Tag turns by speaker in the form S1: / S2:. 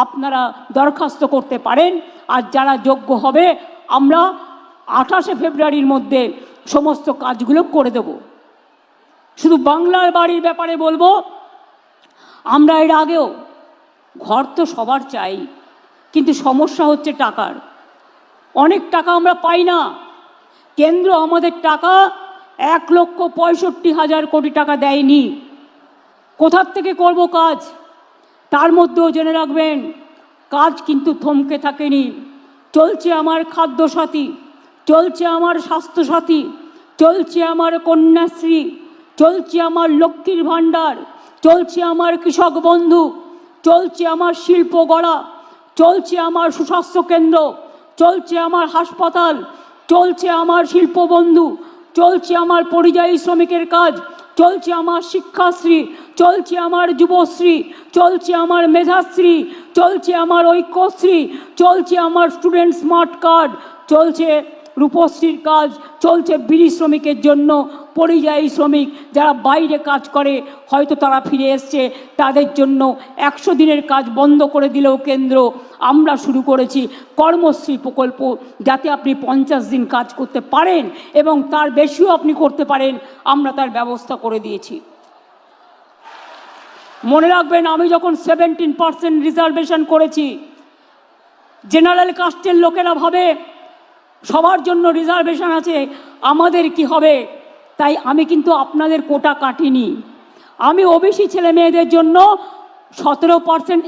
S1: আপনারা দরখাস্ত করতে পারেন। আর যারা যোগ্য হবে আমরা 28শে ফেব্রুয়ারির মধ্যে সমস্ত কাজগুলো করে দেব। শুধু বাংলার বাড়ির ব্যাপারে বলবো, আমরা এর আগেও ঘর তো সবার চাই, কিন্তু সমস্যা হচ্ছে টাকার। অনেক টাকা আমরা পাই না। কেন্দ্র আমাদের টাকা 1,65,000 কোটি টাকা দেয়নি। কোথার থেকে করব কাজ? তার মধ্যেও জেনে রাখবেন, কাজ কিন্তু থমকে থাকেনি। চলছে আমার খাদ্যসাথী, চলছে আমার স্বাস্থ্যসাথী, চলছে আমার কন্যাশ্রী, চলছে আমার লক্ষ্মীর ভাণ্ডার, চলছে আমার কৃষক বন্ধু, চলছে আমার শিল্প গড়া, চলছে আমার সুস্বাস্থ্য কেন্দ্র, চলছে আমার হাসপাতাল, চলছে আমার শিল্প বন্ধু, চলছে আমার পরিযায়ী শ্রমিকের কাজ, চলছে আমার শিক্ষাশ্রী, চলছে আমার যুবশ্রী, চলছে আমার মেধাশ্রী, চলছে আমার ঐক্যশ্রী, চলছে আমার স্টুডেন্ট স্মার্ট কার্ড, চলছে রূপশ্রীর কাজ, চলছে বিড়ি শ্রমিকের জন্য, পরিযায়ী শ্রমিক যারা বাইরে কাজ করে হয়তো তারা ফিরে এসছে, তাদের জন্য 100 দিনের কাজ বন্ধ করে দিলেও কেন্দ্র, আমরা শুরু করেছি কর্মশ্রী প্রকল্প, যাতে আপনি 50 দিন কাজ করতে পারেন এবং তার বেশিও আপনি করতে পারেন, আমরা তার ব্যবস্থা করে দিয়েছি। মনে রাখবেন, আমি যখন 17% রিজার্ভেশন করেছি, জেনারেল কাস্টের লোকেরা ভাবে সবার জন্য রিজার্ভেশন আছে, আমাদের কি হবে। তাই আমি কিন্তু আপনাদের কোটা কাটিনি। আমি ওবিসি ছেলে মেয়েদের জন্য 17%